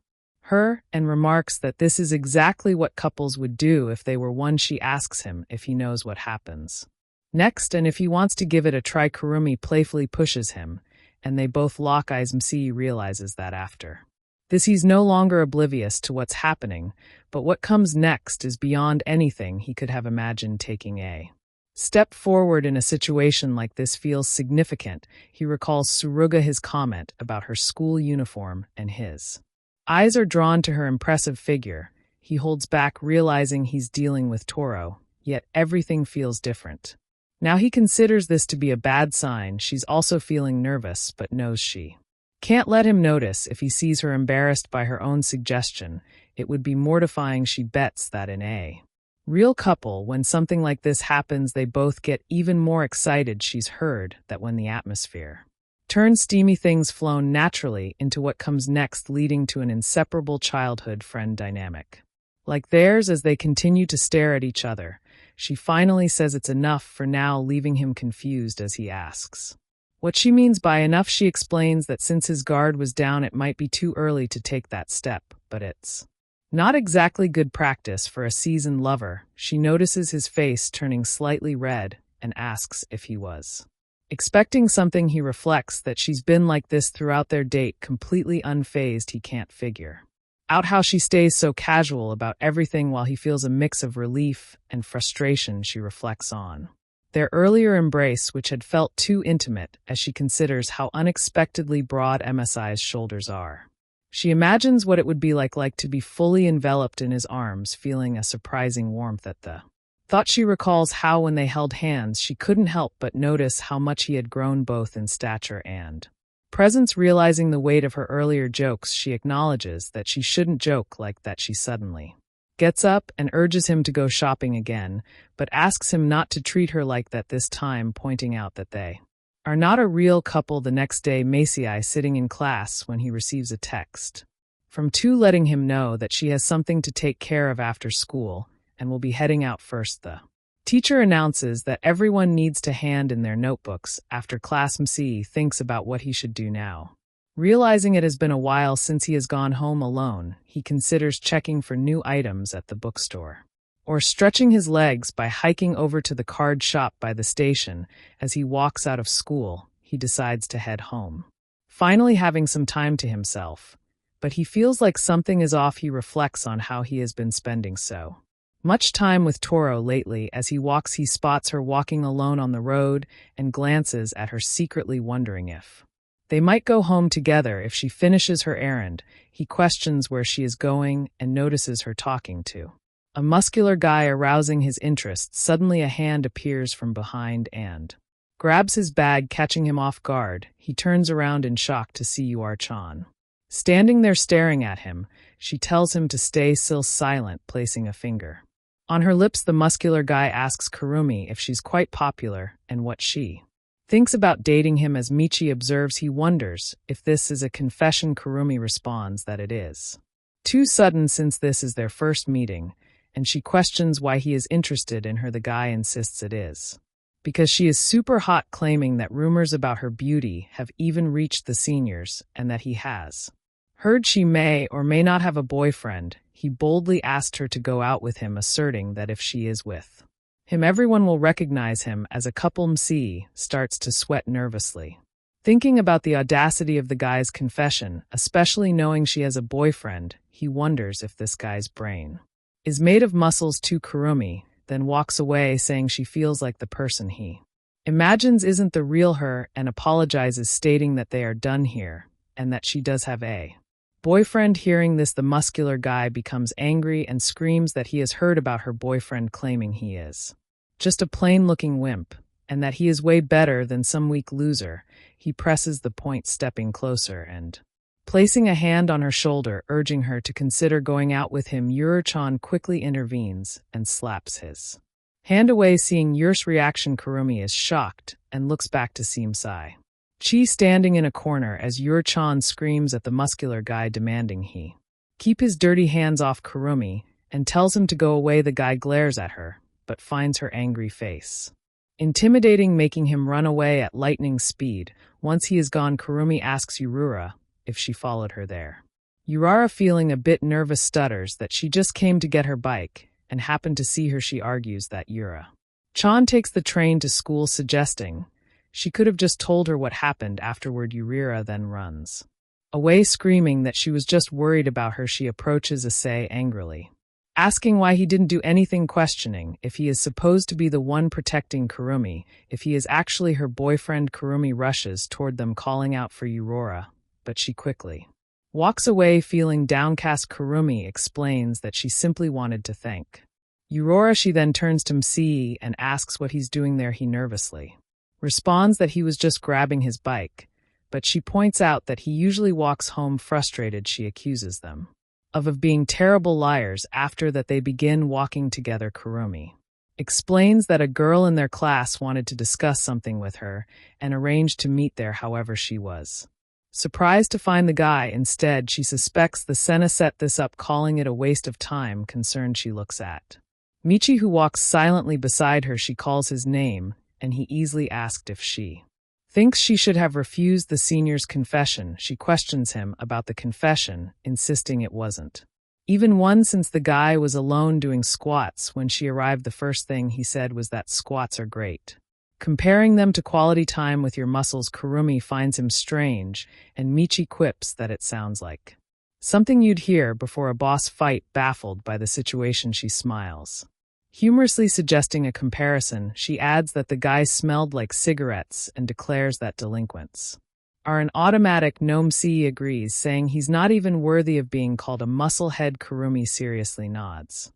her, and remarks that this is exactly what couples would do if they were one. She asks him if he knows what happens next and if he wants to give it a try. Kurumi playfully pushes him, and they both lock eyes. Mc realizes that after this he's no longer oblivious to what's happening, but what comes next is beyond anything he could have imagined. Taking a step forward in a situation like this feels significant. He recalls Suruga, his comment about her school uniform, and his eyes are drawn to her impressive figure. He holds back, realizing he's dealing with Toro, yet everything feels different. Now he considers this to be a bad sign. She's also feeling nervous, but knows she can't let him notice. If he sees her embarrassed by her own suggestion, it would be mortifying. She bets that in a real couple, when something like this happens, they both get even more excited. She's heard that when the atmosphere turns steamy, things flow naturally into what comes next, leading to an inseparable childhood friend dynamic like theirs. As they continue to stare at each other, she finally says it's enough for now, leaving him confused as he asks what she means by enough. She explains that since his guard was down, it might be too early to take that step, but it's not exactly good practice for a seasoned lover. She notices his face turning slightly red and asks if he was expecting something. He reflects that she's been like this throughout their date, completely unfazed. He can't figure out how she stays so casual about everything while he feels a mix of relief and frustration. She reflects on their earlier embrace, which had felt too intimate, as she considers how unexpectedly broad MSI's shoulders are. She imagines what it would be like to be fully enveloped in his arms, feeling a surprising warmth at the thought. She recalls how when they held hands, she couldn't help but notice how much he had grown both in stature and presence. Realizing the weight of her earlier jokes, she acknowledges that she shouldn't joke like that. She suddenly gets up and urges him to go shopping again, but asks him not to treat her like that this time, pointing out that they are not a real couple. The next day, Maciai sitting in class when he receives a text from Tu letting him know that she has something to take care of after school and will be heading out first. The teacher announces that everyone needs to hand in their notebooks after class. Mc thinks about what he should do now. Realizing it has been a while since he has gone home alone, he considers checking for new items at the bookstore, or stretching his legs by hiking over to the card shop by the station. As he walks out of school, he decides to head home, finally having some time to himself. But he feels like something is off. He reflects on how he has been spending so much time with Toro lately. As he walks, he spots her walking alone on the road and glances at her, secretly wondering if they might go home together if she finishes her errand. He questions where she is going and notices her talking to a muscular guy, arousing his interest. Suddenly a hand appears from behind and grabs his bag, catching him off guard. He turns around in shock to see Yuar-chan standing there staring at him. She tells him to stay still, silent, placing a finger on her lips. The muscular guy asks Kurumi if she's quite popular and what she thinks about dating him. As Michi observes, he wonders if this is a confession. Kurumi responds that it is too sudden since this is their first meeting, and she questions why he is interested in her. The guy insists it is because she is super hot, claiming that rumors about her beauty have even reached the seniors and that he has heard she may or may not have a boyfriend. He boldly asked her to go out with him, asserting that if she is with Everyone will recognize him as a couple. MC starts to sweat nervously. Thinking about the audacity of the guy's confession, especially knowing she has a boyfriend, he wonders if this guy's brain is made of muscles to Kurumi, then walks away saying she feels like the person he imagines isn't the real her and apologizes, stating that they are done here and that she does have a boyfriend. Hearing this, the muscular guy becomes angry and screams that he has heard about her boyfriend, claiming he is just a plain-looking wimp and that he is way better than some weak loser. He presses the point, stepping closer and placing a hand on her shoulder, urging her to consider going out with him. Yuri-chan quickly intervenes and slaps his hand away. Seeing Yuri's reaction, Kurumi is shocked and looks back to see Msai Chi standing in a corner as Yuri-chan screams at the muscular guy, demanding he keep his dirty hands off Kurumi, and tells him to go away. The guy glares at her, but finds her angry face intimidating, making him run away at lightning speed. Once he is gone, Kurumi asks Yurura if she followed her there. Yurara, feeling a bit nervous, stutters that she just came to get her bike and happened to see her. She argues that Yura-chan takes the train to school, suggesting she could have just told her what happened afterward. Yurira then runs away, screaming that she was just worried about her. She approaches Issei angrily, asking why he didn't do anything, questioning if he is supposed to be the one protecting Kurumi, if he is actually her boyfriend. Kurumi rushes toward them, calling out for Yurora, but she quickly walks away, feeling downcast. Kurumi explains that she simply wanted to thank Yurora. She then turns to Msii and asks what he's doing there. He nervously responds that he was just grabbing his bike, but she points out that he usually walks home frustrated. She accuses them of being terrible liars. After that, they begin walking together. Kurumi explains that a girl in their class wanted to discuss something with her and arranged to meet there. However, she was surprised to find the guy instead. She suspects the Senna set this up, calling it a waste of time. Concerned, she looks at Michi, who walks silently beside her. She calls his name, and he easily asked if she thinks she should have refused the senior's confession. She questions him about the confession, insisting it wasn't even one, since the guy was alone doing squats when she arrived. The first thing he said was that squats are great, comparing them to quality time with your muscles. Kurumi finds him strange, and Michi quips that it sounds like something you'd hear before a boss fight. Baffled by the situation, she smiles, humorously suggesting a comparison. She adds that the guy smelled like cigarettes and declares that delinquents are an automatic. Gnome C agrees, saying he's not even worthy of being called a musclehead. Kurumi seriously nods,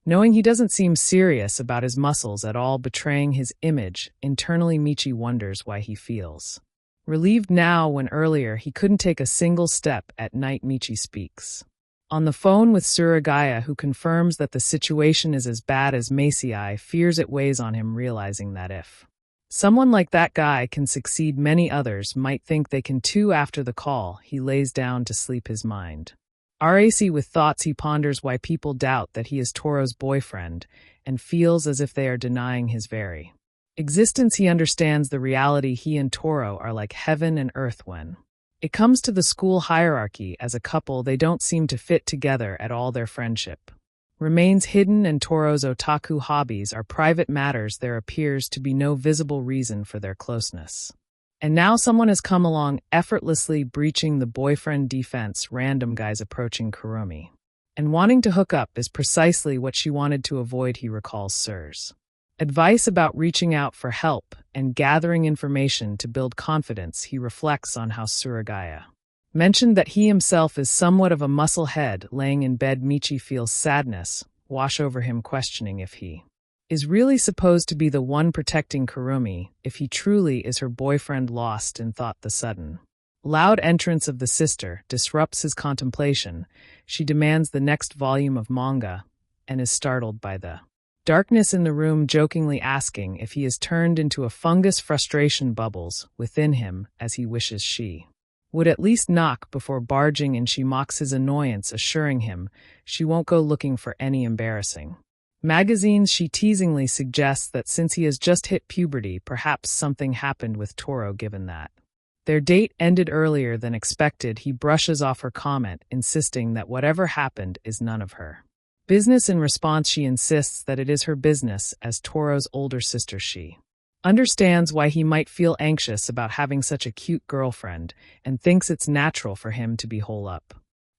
knowing he doesn't seem serious about his muscles at all, betraying his image. Internally, Michi wonders why he feels relieved now when earlier he couldn't take a single step at night. Michi speaks on the phone with Suragaya, who confirms that the situation is as bad as Macy fears. It weighs on him, realizing that if someone like that guy can succeed, many others might think they can too. After the call, he lays down to sleep, his mind racy with thoughts. He ponders why people doubt that he is Toro's boyfriend and feels as if they are denying his very existence. He understands the reality. He and Toro are like heaven and earth when it comes to the school hierarchy. As a couple, they don't seem to fit together at all. Their friendship remains hidden, and Toro's otaku hobbies are private matters. There appears to be no visible reason for their closeness. And now someone has come along, effortlessly breaching the boyfriend defense. Random guys approaching Kurumi and wanting to hook up is precisely what she wanted to avoid. He recalls Sir's advice about reaching out for help and gathering information to build confidence. He reflects on how Suragaya mentioned that he himself is somewhat of a musclehead. Laying in bed, Michi feels sadness wash over him, questioning if he is really supposed to be the one protecting Kurumi, if he truly is her boyfriend. Lost in thought, the sudden loud entrance of the sister disrupts his contemplation. She demands the next volume of manga and is startled by the darkness in the room, jokingly asking if he is turned into a fungus. Frustration bubbles within him as he wishes she would at least knock before barging in. She mocks his annoyance, assuring him she won't go looking for any embarrassing magazines. She teasingly suggests that since he has just hit puberty, perhaps something happened with Toro. Given that their date ended earlier than expected, he brushes off her comment, insisting that whatever happened is none of her Business in response, she insists that it is her business, as Toro's older sister. She understands why he might feel anxious about having such a cute girlfriend and thinks it's natural for him to be hole up.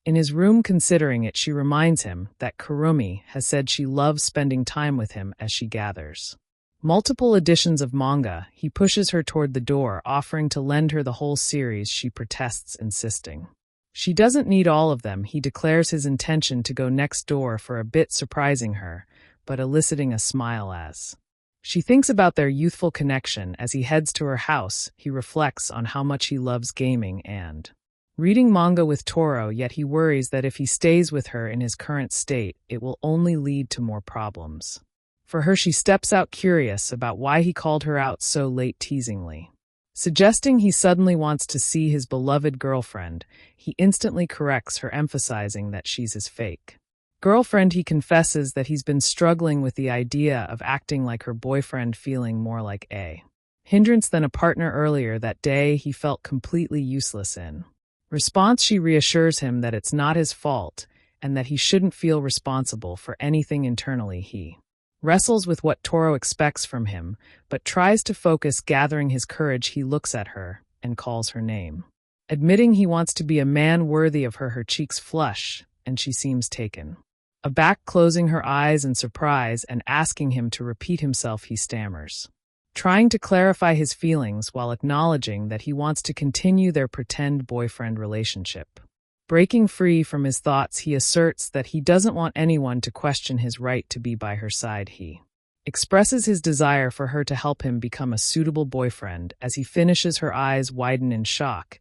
In his room considering it, she reminds him that Kurumi has said she loves spending time with him as she gathers multiple editions of manga. He pushes her toward the door, offering to lend her the whole series. She protests, insisting she doesn't need all of them. He declares his intention to go next door, for a bit surprising her, but eliciting a smile as she thinks about their youthful connection. As he heads to her house, he reflects on how much he loves gaming and reading manga with Toro, yet he worries that if he stays with her in his current state, it will only lead to more problems. For her, she steps out, curious about why he called her out so late, teasingly suggesting he suddenly wants to see his beloved girlfriend. He instantly corrects her, emphasizing that she's his fake girlfriend. He confesses that he's been struggling with the idea of acting like her boyfriend, feeling more like a hindrance than a partner. Earlier that day, he felt completely useless. In response, she reassures him that it's not his fault and that he shouldn't feel responsible for anything. Internally, he wrestles with what Toro expects from him, but tries to focus. Gathering his courage, he looks at her and calls her name, admitting he wants to be a man worthy of her. Her cheeks flush, and she seems taken aback, closing her eyes in surprise and asking him to repeat himself. He stammers, trying to clarify his feelings while acknowledging that he wants to continue their pretend boyfriend relationship. Breaking free from his thoughts, he asserts that he doesn't want anyone to question his right to be by her side. He expresses his desire for her to help him become a suitable boyfriend. As he finishes, her eyes widen in shock,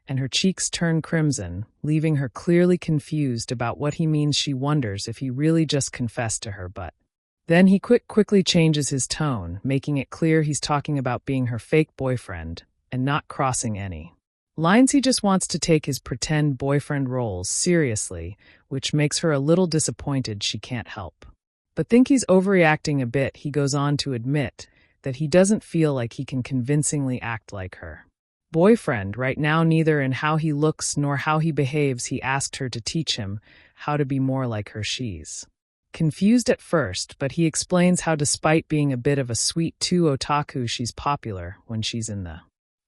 and her cheeks turn crimson, leaving her clearly confused about what he means. She wonders if he really just confessed to her, but then he quickly changes his tone, making it clear he's talking about being her fake boyfriend and not crossing any lines. He just wants to take his pretend boyfriend roles seriously, which makes her a little disappointed. She can't help but think he's overreacting a bit. He goes on to admit that he doesn't feel like he can convincingly act like her boyfriend right now, neither in how he looks nor how he behaves. He asked her to teach him how to be more like her. She's confused at first, but he explains how, despite being a bit of a sweet tooth otaku, she's popular when she's in the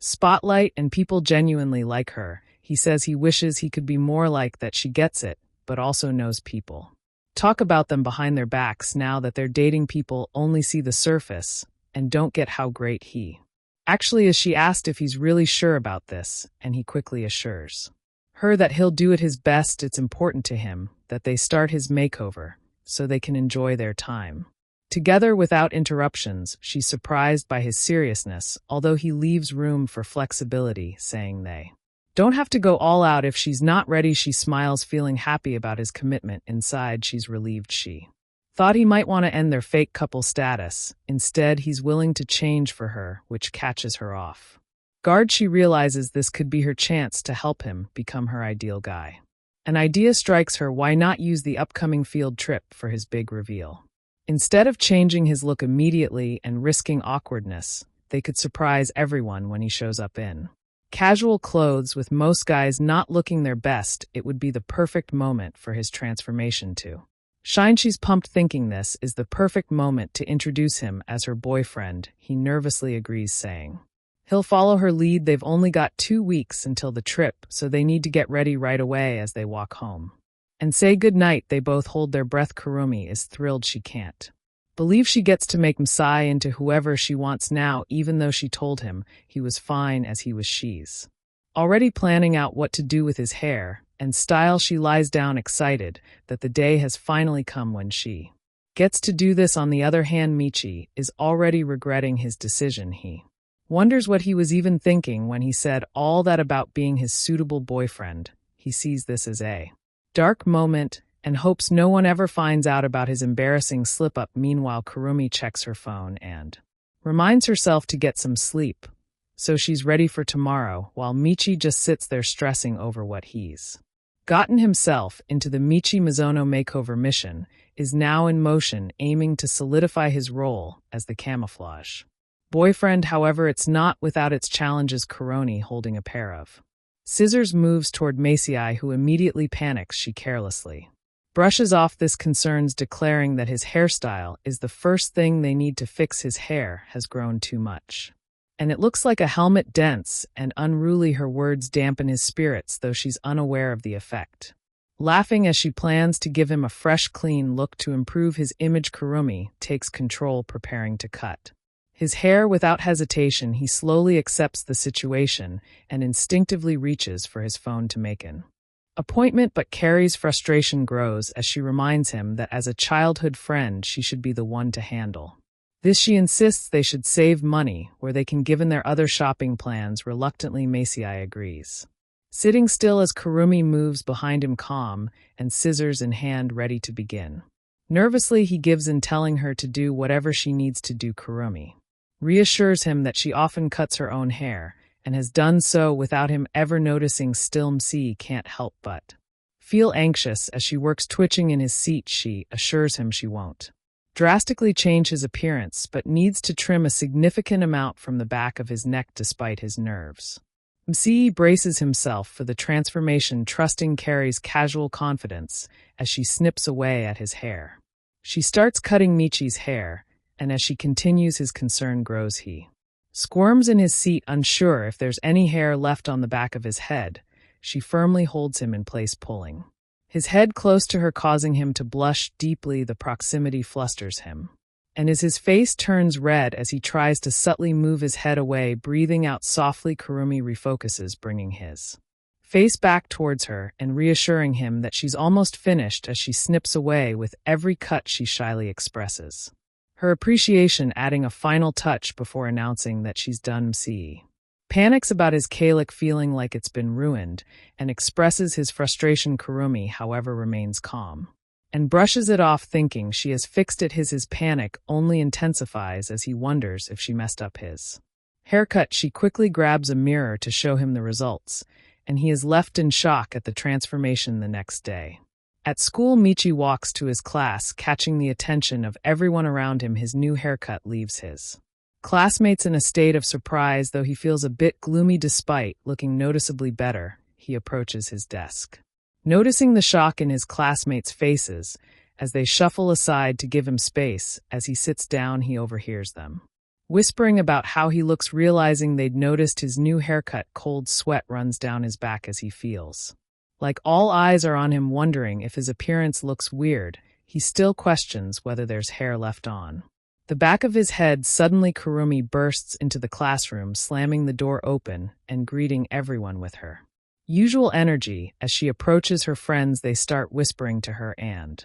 spotlight and people genuinely like her. He says he wishes he could be more like that. She gets it, but also knows people talk about them behind their backs. Now that they're dating, people only see the surface and don't get how great he actually is. She asked if he's really sure about this, and he quickly assures her that he'll do it his best. It's important to him that they start his makeover so they can enjoy their time together without interruptions. She's surprised by his seriousness, although he leaves room for flexibility, saying they don't have to go all out if she's not ready. She smiles, feeling happy about his commitment. Inside, she's relieved. She thought he might want to end their fake couple status. Instead, he's willing to change for her, which catches her off guard. She realizes this could be her chance to help him become her ideal guy. An idea strikes her: why not use the upcoming field trip for his big reveal? Instead of changing his look immediately and risking awkwardness, they could surprise everyone when he shows up in casual clothes. With most guys not looking their best, it would be the perfect moment for his transformation to shine. She's pumped, thinking this is the perfect moment to introduce him as her boyfriend. He nervously agrees, saying he'll follow her lead. They've only got 2 weeks until the trip, so they need to get ready right away. As they walk home and say goodnight, they both hold their breath. Kurumi is thrilled. She can't believe she gets to make Masai into whoever she wants now, even though she told him he was fine as he was. She's already planning out what to do with his hair and style. She lies down, excited that the day has finally come when she gets to do this. On the other hand, Michi is already regretting his decision. He wonders what he was even thinking when he said all that about being his suitable boyfriend. He sees this as a dark moment and hopes no one ever finds out about his embarrassing slip-up. Meanwhile, Kurumi checks her phone and reminds herself to get some sleep, so she's ready for tomorrow, while Michi just sits there stressing over what he's gotten himself into. The Michi Mizuno makeover mission is now in motion, aiming to solidify his role as the camouflage boyfriend. However, it's not without its challenges. Kuroni, holding a pair of scissors, moves toward Masai, who immediately panics. She carelessly brushes off this concerns, declaring that his hairstyle is the first thing they need to fix. His hair has grown too much. And it looks like a helmet. Dense and unruly, her words dampen his spirits, though she's unaware of the effect. Laughing as she plans to give him a fresh, clean look to improve his image, Kurumi takes control, preparing to cut his hair. Without hesitation, he slowly accepts the situation and instinctively reaches for his phone to make an appointment, but Carrie's frustration grows as she reminds him that as a childhood friend, she should be the one to handle this. She insists they should save money where they can given their other shopping plans. Reluctantly, Masai agrees, sitting still as Kurumi moves behind him, calm and scissors in hand, ready to begin. Nervously, he gives in, telling her to do whatever she needs to do. Kurumi reassures him that she often cuts her own hair and has done so without him ever noticing. Still, Mc can't help but feel anxious as she works, twitching in his seat. She assures him she won't drastically change his appearance, but needs to trim a significant amount from the back of his neck despite his nerves. Mc braces himself for the transformation, trusting Carrie's casual confidence as she snips away at his hair. She starts cutting Michi's hair, and as she continues, his concern grows. He squirms in his seat, unsure if there's any hair left on the back of his head. She firmly holds him in place, pulling his head close to her, causing him to blush deeply. The proximity flusters him, and as his face turns red as he tries to subtly move his head away, breathing out softly, Kurumi refocuses, bringing his face back towards her and reassuring him that she's almost finished. As she snips away with every cut, she shyly expresses her appreciation, adding a final touch before announcing that she's done. Mc panics about his calic, feeling like it's been ruined, and expresses his frustration. Kurumi, however, remains calm and brushes it off, thinking she has fixed it. His panic only intensifies as he wonders if she messed up his haircut. She quickly grabs a mirror to show him the results, and he is left in shock at the transformation. The next day at school, Michi walks to his class, catching the attention of everyone around him. His new haircut leaves his classmates in a state of surprise, though he feels a bit gloomy. Despite looking noticeably better, he approaches his desk, noticing the shock in his classmates' faces as they shuffle aside to give him space. As he sits down, he overhears them whispering about how he looks, realizing they'd noticed his new haircut. Cold sweat runs down his back as he feels like all eyes are on him, wondering if his appearance looks weird. He still questions whether there's hair left on the back of his head. Suddenly, Kurumi bursts into the classroom, slamming the door open and greeting everyone with her usual energy. As she approaches her friends, they start whispering to her, and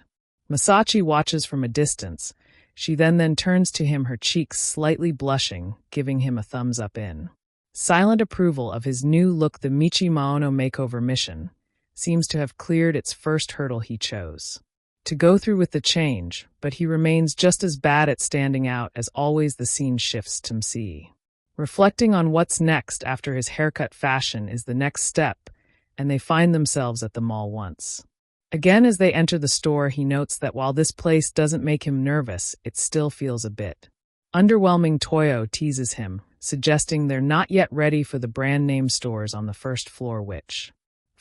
Masachi watches from a distance. She then turns to him, her cheeks slightly blushing, giving him a thumbs up in silent approval of his new look. The Michi Maono makeover mission seems to have cleared its first hurdle. He chose to go through with the change, but he remains just as bad at standing out. As always, the scene shifts to Mc reflecting on what's next after his haircut. Fashion is the next step, and they find themselves at the mall once again. As they enter the store, he notes that while this place doesn't make him nervous, it still feels a bit underwhelming. Toyo teases him, suggesting they're not yet ready for the brand name stores on the first floor, which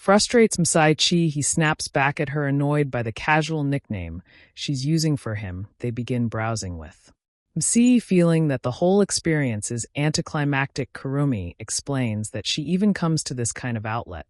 frustrates Masai. He snaps back at her, annoyed by the casual nickname she's using for him. They begin browsing with Mc, feeling that the whole experience is anticlimactic. Kurumi explains that she even comes to this kind of outlet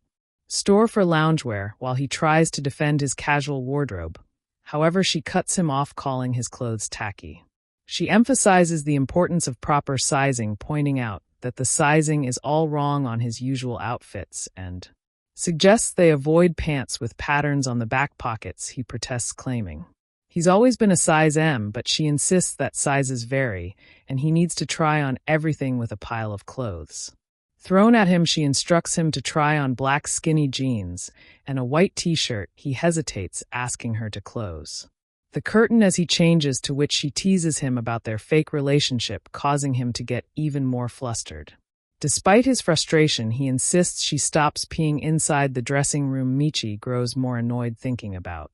store for loungewear while he tries to defend his casual wardrobe. However, she cuts him off, calling his clothes tacky. She emphasizes the importance of proper sizing, pointing out that the sizing is all wrong on his usual outfits, and suggests they avoid pants with patterns on the back pockets. He protests, claiming he's always been a size M, but she insists that sizes vary, and he needs to try on everything with a pile of clothes thrown at him. She instructs him to try on black skinny jeans and a white t-shirt. He hesitates, asking her to close the curtain as he changes, to which she teases him about their fake relationship, causing him to get even more flustered. Despite his frustration, he insists she stops peeing inside the dressing room. Michi grows more annoyed, thinking about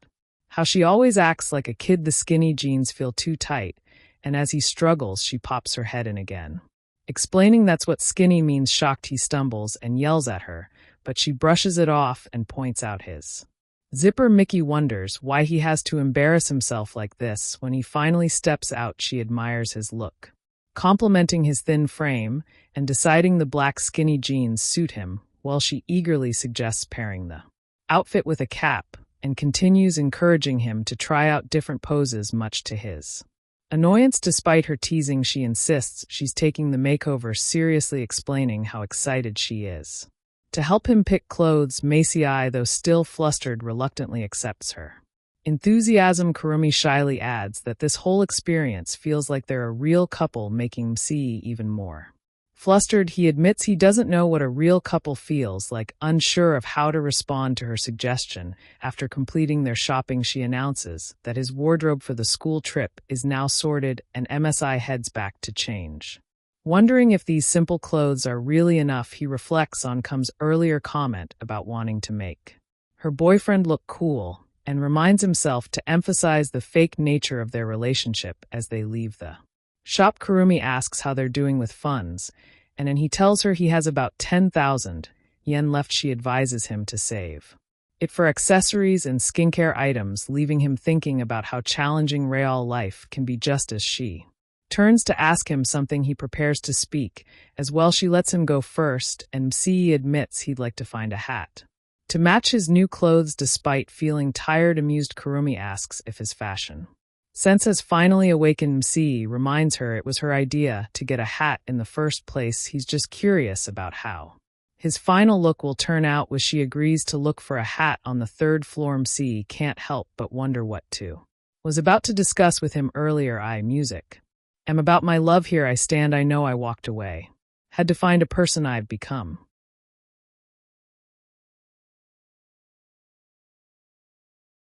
how she always acts like a kid. The skinny jeans feel too tight, and as he struggles, she pops her head in again, explaining that's what skinny means. Shocked, he stumbles and yells at her, but she brushes it off and points out his Zipper Mickey wonders why he has to embarrass himself like this. When he finally steps out, she admires his look, complimenting his thin frame and deciding the black skinny jeans suit him, while she eagerly suggests pairing the outfit with a cap and continues encouraging him to try out different poses, much to his annoyance. Despite her teasing, she insists she's taking the makeover seriously, explaining how excited she is to help him pick clothes. Macy, though still flustered, reluctantly accepts her enthusiasm. Kurumi shyly adds that this whole experience feels like they're a real couple, making Msii even more flustered. He admits he doesn't know what a real couple feels like. Unsure of how to respond to her suggestion, after completing their shopping, she announces that his wardrobe for the school trip is now sorted, and MSI heads back to change. Wondering if these simple clothes are really enough, he reflects on Kum's earlier comment about wanting to make her boyfriend look cool, and reminds himself to emphasize the fake nature of their relationship as they leave the shop. Kurumi asks how they're doing with funds, and then he tells her he has about 10,000 yen left. She advises him to save it for accessories and skincare items, leaving him thinking about how challenging real life can be. Just as she turns to ask him something, he prepares to speak as well. She lets him go first, and Msii admits he'd like to find a hat to match his new clothes. Despite feeling tired, amused, Kurumi asks if his fashion sense has finally awakened. Msii reminds her it was her idea to get a hat in the first place. He's just curious about how his final look will turn out. When she agrees to look for a hat on the third floor, Msii can't help but wonder what to was about to discuss with him earlier. Music. Am about my love, here I stand, I know I walked away. Had to find a person I've become.